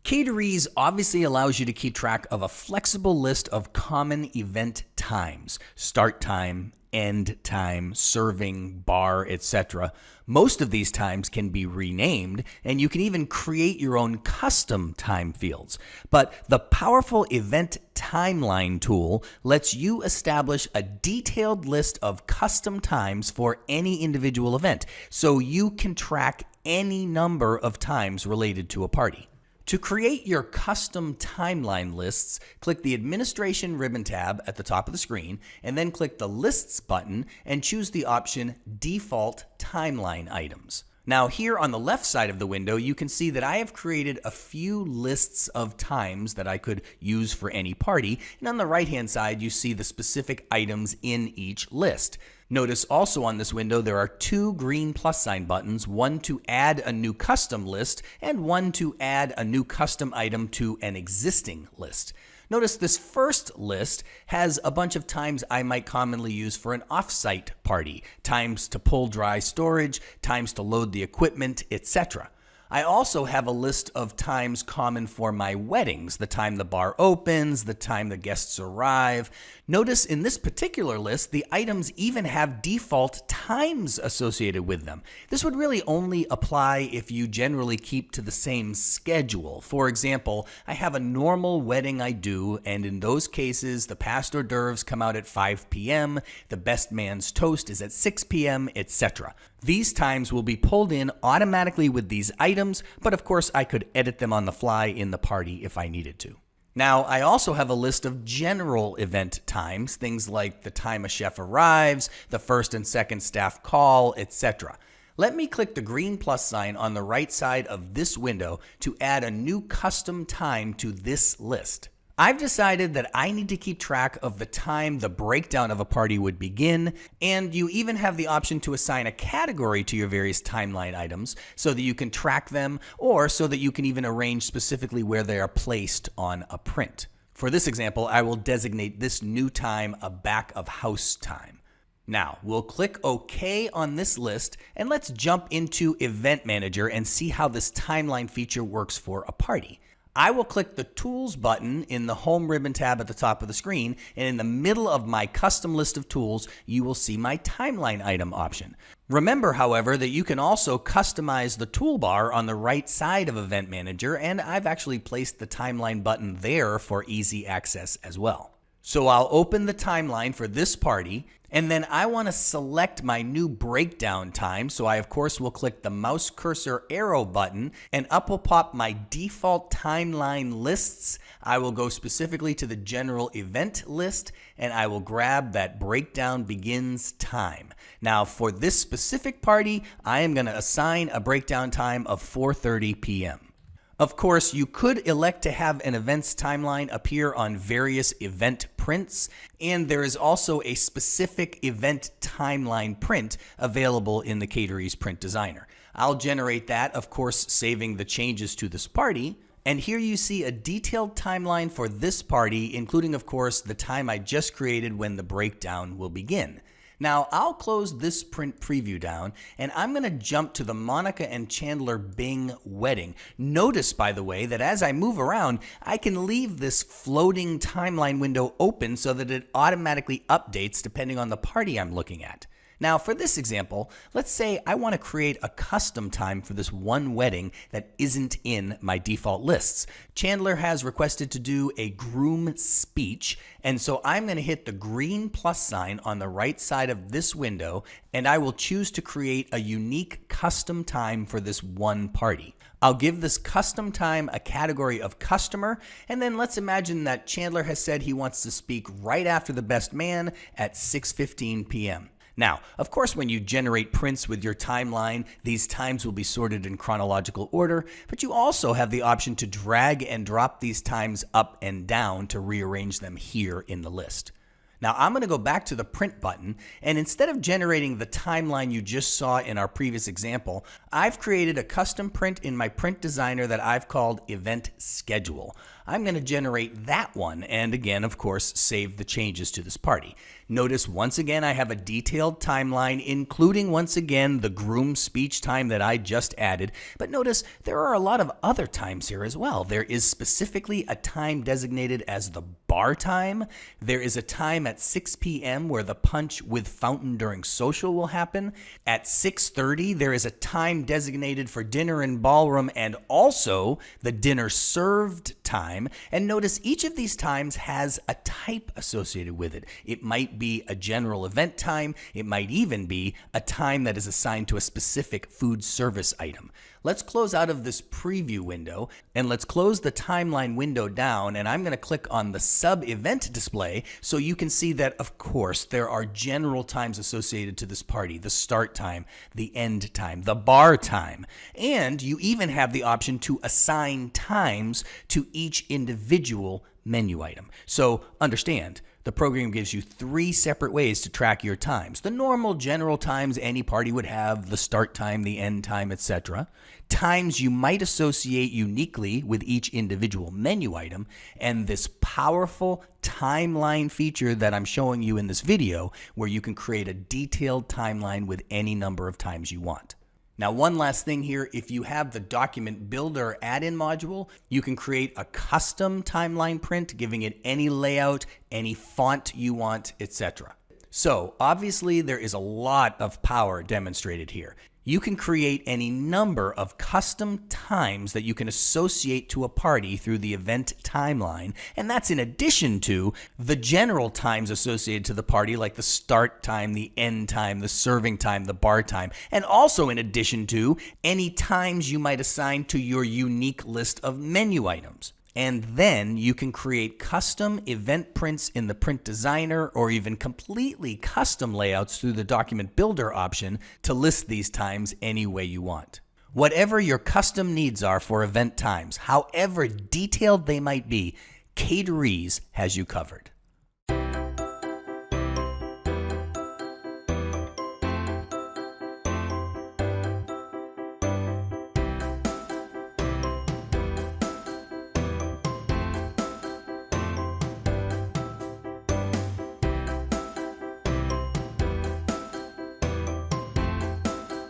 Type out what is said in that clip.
Caterees obviously allows you to keep track of a flexible list of common event times, start time, end time, serving, bar, etc. Most of these times can be renamed, and you can even create your own custom time fields. But the powerful event timeline tool lets you establish a detailed list of custom times for any individual event, so you can track any number of times related to a party. To create your custom timeline lists, click the Administration ribbon tab at the top of the screen, and then click the Lists button and choose the option Default Timeline Items. Now here on the left side of the window, you can see that I have created a few lists of times that I could use for any party, and on the right-hand side, you see the specific items in each list. Notice also on this window there are two green plus sign buttons, one to add a new custom list and one to add a new custom item to an existing list. Notice this first list has a bunch of times I might commonly use for an off-site party, times to pull dry storage, times to load the equipment, etc. I also have a list of times common for my weddings, the time the bar opens, the time the guests arrive. Notice in this particular list, the items even have default times associated with them. This would really only apply if you generally keep to the same schedule. For example, I have a normal wedding I do, and in those cases, the past hors d'oeuvres come out at 5 p.m., the best man's toast is at 6 p.m., etc. These times will be pulled in automatically with these items, but of course I could edit them on the fly in the party if I needed to. Now, I also have a list of general event times, things like the time a chef arrives, the first and second staff call, etc. Let me click the green plus sign on the right side of this window to add a new custom time to this list. I've decided that I need to keep track of the time the breakdown of a party would begin, and you even have the option to assign a category to your various timeline items so that you can track them, or so that you can even arrange specifically where they are placed on a print. For this example, I will designate this new time a back of house time. Now, we'll click OK on this list, and let's jump into Event Manager and see how this timeline feature works for a party. I will click the Tools button in the Home ribbon tab at the top of the screen, and in the middle of my custom list of tools, you will see my timeline item option. Remember, however, that you can also customize the toolbar on the right side of Event Manager, and I've actually placed the timeline button there for easy access as well. So I'll open the timeline for this party, and then I want to select my new breakdown time. So I, of course, will click the mouse cursor arrow button, and up will pop my default timeline lists. I will go specifically to the general event list, and I will grab that breakdown begins time. Now, for this specific party, I am going to assign a breakdown time of 4:30 p.m. Of course, you could elect to have an event's timeline appear on various event prints, and there is also a specific event timeline print available in the Caterees Print Designer. I'll generate that, of course, saving the changes to this party. And here you see a detailed timeline for this party, including, of course, the time I just created when the breakdown will begin. Now, I'll close this print preview down, and I'm going to jump to the Monica and Chandler Bing wedding. Notice, by the way, that as I move around, I can leave this floating timeline window open so that it automatically updates depending on the party I'm looking at. Now, for this example, let's say I want to create a custom time for this one wedding that isn't in my default lists. Chandler has requested to do a groom speech, and so I'm going to hit the green plus sign on the right side of this window, and I will choose to create a unique custom time for this one party. I'll give this custom time a category of customer, and then let's imagine that Chandler has said he wants to speak right after the best man at 6:15 p.m. Now, of course, when you generate prints with your timeline, these times will be sorted in chronological order, but you also have the option to drag and drop these times up and down to rearrange them here in the list. Now I'm going to go back to the print button, and instead of generating the timeline you just saw in our previous example, I've created a custom print in my print designer that I've called Event Schedule. I'm going to generate that one, and again, of course, save the changes to this party. Notice once again I have a detailed timeline, including once again the groom speech time that I just added. But notice there are a lot of other times here as well. There is specifically a time designated as the bar time. There is a time at 6 p.m. where the punch with fountain during social will happen. At 6:30, there is a time designated for dinner and ballroom, and also the dinner served time. And notice each of these times has a type associated with it. It might be a general event time. It might even be a time that is assigned to a specific food service item. Let's close out of this preview window, and let's close the timeline window down, and I'm going to click on the sub-event display so you can see that, of course, there are general times associated to this party: the start time, the end time, the bar time, and you even have the option to assign times to each individual menu item. So understand, the program gives you 3 separate ways to track your times. The normal general times any party would have: the start time, the end time, etc. Times you might associate uniquely with each individual menu item, and this powerful timeline feature that I'm showing you in this video, where you can create a detailed timeline with any number of times you want. Now, one last thing here: if you have the document builder add-in module, you can create a custom timeline print, giving it any layout, any font you want, etc. So obviously there is a lot of power demonstrated here. You can create any number of custom times that you can associate to a party through the event timeline, and that's in addition to the general times associated to the party, like the start time, the end time, the serving time, the bar time, and also in addition to any times you might assign to your unique list of menu items. And then you can create custom event prints in the print designer, or even completely custom layouts through the document builder option to list these times any way you want. Whatever your custom needs are for event times, however detailed they might be, Caterees has you covered.